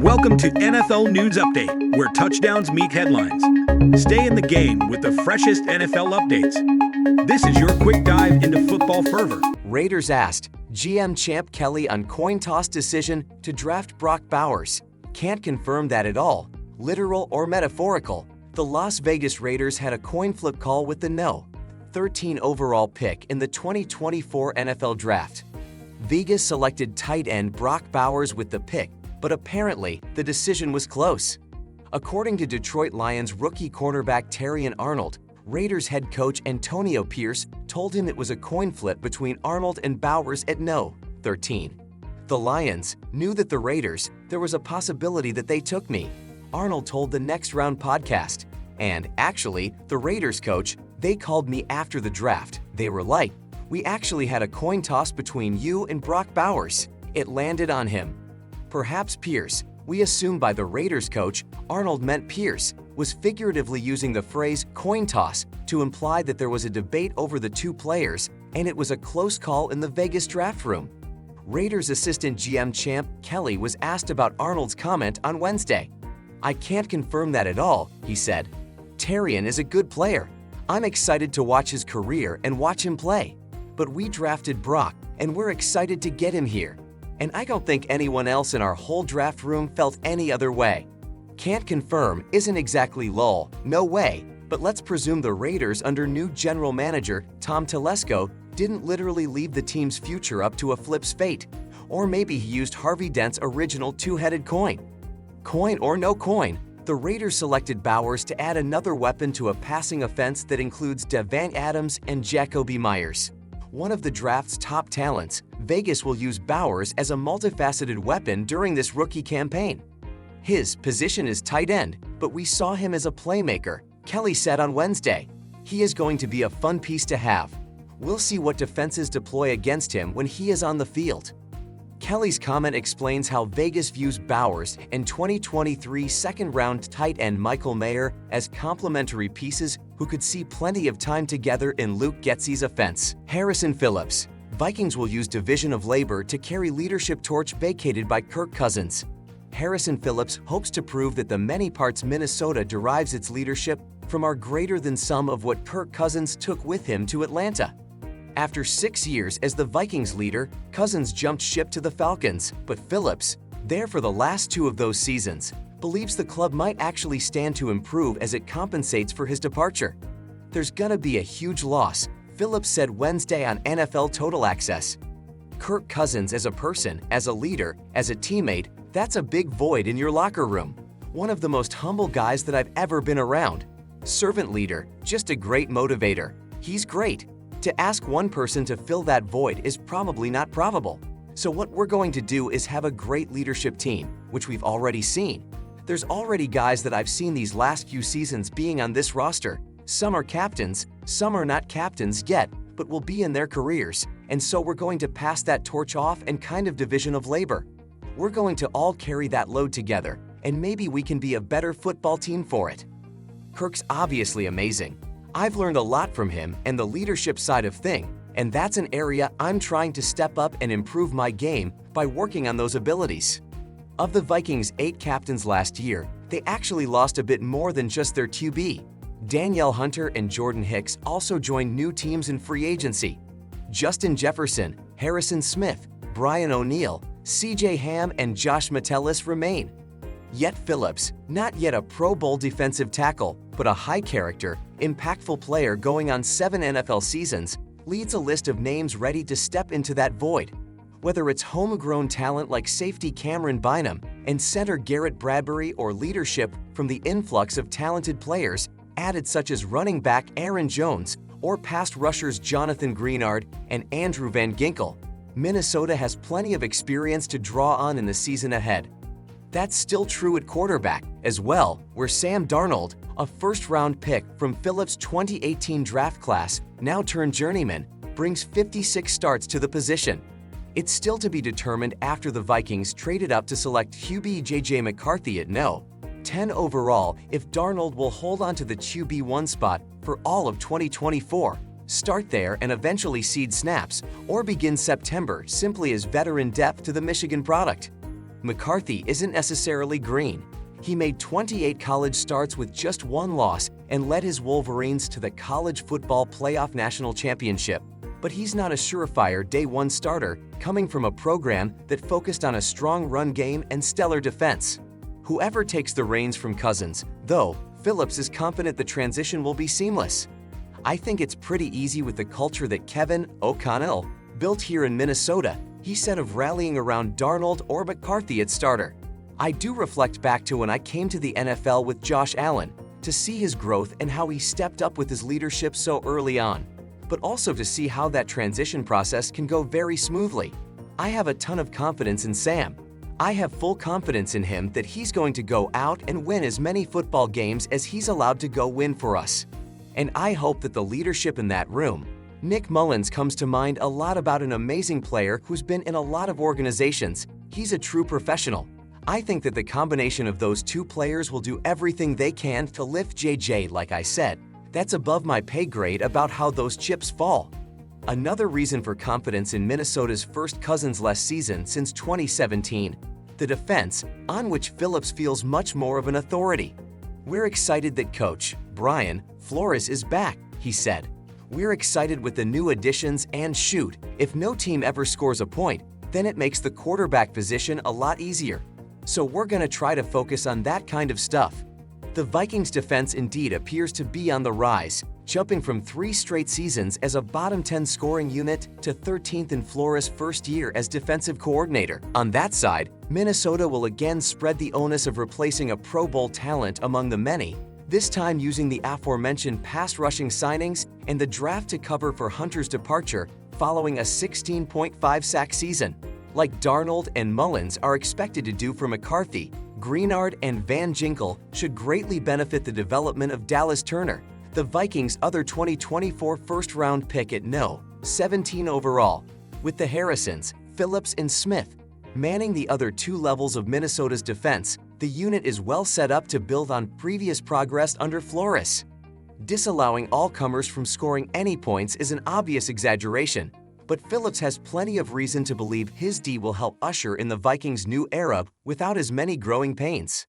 Welcome to NFL News Update, where touchdowns meet headlines. Stay in the game with the freshest NFL updates. This is your quick dive into football fervor. Raiders asked GM Champ Kelly on coin toss decision to draft Brock Bowers. Can't confirm that at all, literal or metaphorical. The Las Vegas Raiders had a coin flip call with the No. 13 overall pick in the 2024 NFL Draft. Vegas selected tight end Brock Bowers with the pick, but apparently the decision was close. According to Detroit Lions rookie cornerback Terrion Arnold, Raiders head coach Antonio Pierce told him it was a coin flip between Arnold and Bowers at No. 13. The Lions knew that the Raiders, there was a possibility that they took me, Arnold told the Next Round podcast. And actually, the Raiders coach, they called me after the draft. They were like, we actually had a coin toss between you and Brock Bowers. It landed on him. Perhaps Pierce, we assume by the Raiders coach, Arnold meant Pierce, was figuratively using the phrase coin toss to imply that there was a debate over the two players and it was a close call in the Vegas draft room. Raiders assistant GM Champ Kelly was asked about Arnold's comment on Wednesday. I can't confirm that at all, he said. Terrion is a good player. I'm excited to watch his career and watch him play. But we drafted Brock, and we're excited to get him here. And I don't think anyone else in our whole draft room felt any other way. Can't confirm isn't exactly lol, no way, but let's presume the Raiders under new general manager Tom Telesco didn't literally leave the team's future up to a flip's fate. Or maybe he used Harvey Dent's original two-headed coin. Coin or no coin, the Raiders selected Bowers to add another weapon to a passing offense that includes Davante Adams and Jakobi Meyers. One of the draft's top talents, Vegas will use Bowers as a multifaceted weapon during this rookie campaign. His position is tight end, but we saw him as a playmaker, Kelly said on Wednesday. He is going to be a fun piece to have. We'll see what defenses deploy against him when he is on the field. Kelly's comment explains how Vegas views Bowers and 2023 second-round tight end Michael Mayer as complementary pieces who could see plenty of time together in Luke Getsy's offense. Harrison Phillips. Vikings will use division of labor to carry leadership torch vacated by Kirk Cousins. Harrison Phillips hopes to prove that the many parts Minnesota derives its leadership from are greater than some of what Kirk Cousins took with him to Atlanta. After 6 years as the Vikings leader, Cousins jumped ship to the Falcons, but Phillips, there for the last 2 of those seasons, believes the club might actually stand to improve as it compensates for his departure. There's gonna be a huge loss, Phillips said Wednesday on NFL Total Access. Kirk Cousins as a person, as a leader, as a teammate, that's a big void in your locker room. One of the most humble guys that I've ever been around. Servant leader, just a great motivator. He's great. To ask one person to fill that void is probably not probable. So what we're going to do is have a great leadership team, which we've already seen. There's already guys that I've seen these last few seasons being on this roster. Some are captains, some are not captains yet, but will be in their careers. And so we're going to pass that torch off and kind of division of labor. We're going to all carry that load together, and maybe we can be a better football team for it. Kirk's obviously amazing. I've learned a lot from him and the leadership side of thing, and that's an area I'm trying to step up and improve my game by working on those abilities. Of the Vikings' 8 captains last year, they actually lost a bit more than just their QB. Danielle Hunter and Jordan Hicks also joined new teams in free agency. Justin Jefferson, Harrison Smith, Brian O'Neill, CJ Ham, and Josh Metellus remain. Yet Phillips, not yet a Pro Bowl defensive tackle, but a high-character, impactful player going on 7 NFL seasons, leads a list of names ready to step into that void. Whether it's homegrown talent like safety Cameron Bynum and center Garrett Bradbury or leadership from the influx of talented players added such as running back Aaron Jones or past rushers Jonathan Greenard and Andrew Van Ginkel, Minnesota has plenty of experience to draw on in the season ahead. That's still true at quarterback as well, where Sam Darnold, a first-round pick from Phillips' 2018 draft class, now turned journeyman, brings 56 starts to the position. It's still to be determined after the Vikings traded up to select QB J.J. McCarthy at No. 10 overall if Darnold will hold on to the QB1 spot for all of 2024, start there and eventually cede snaps, or begin September simply as veteran depth to the Michigan product. McCarthy isn't necessarily green. He made 28 college starts with just one loss and led his Wolverines to the College Football Playoff National Championship. But he's not a surefire day one starter coming from a program that focused on a strong run game and stellar defense. Whoever takes the reins from Cousins, though, Phillips is confident the transition will be seamless. I think it's pretty easy with the culture that Kevin O'Connell built here in Minnesota, he said of rallying around Darnold or McCarthy at starter. I do reflect back to when I came to the NFL with Josh Allen, to see his growth and how he stepped up with his leadership so early on, but also to see how that transition process can go very smoothly. I have a ton of confidence in Sam. I have full confidence in him that he's going to go out and win as many football games as he's allowed to go win for us. And I hope that the leadership in that room. Nick Mullins comes to mind a lot about an amazing player who's been in a lot of organizations. He's a true professional. I think that the combination of those two players will do everything they can to lift JJ, like I said. That's above my pay grade about how those chips fall. Another reason for confidence in Minnesota's first Cousins-less season since 2017, the defense, on which Phillips feels much more of an authority. We're excited that coach Brian Flores is back, he said. We're excited with the new additions and shoot, if no team ever scores a point, then it makes the quarterback position a lot easier. So we're going to try to focus on that kind of stuff. The Vikings defense indeed appears to be on the rise, jumping from 3 straight seasons as a bottom 10 scoring unit to 13th in Flores' first year as defensive coordinator. On that side, Minnesota will again spread the onus of replacing a Pro Bowl talent among the many, this time using the aforementioned pass rushing signings and the draft to cover for Hunter's departure following a 16.5 sack season. Like Darnold and Mullins are expected to do for McCarthy, Greenard and Van Ginkel should greatly benefit the development of Dallas Turner, the Vikings' other 2024 first-round pick at No. 17 overall, with the Harrisons, Phillips and Smith manning the other 2 levels of Minnesota's defense. The unit is well set up to build on previous progress under Flores. Disallowing all comers from scoring any points is an obvious exaggeration, but Phillips has plenty of reason to believe his D will help usher in the Vikings' new era without as many growing pains.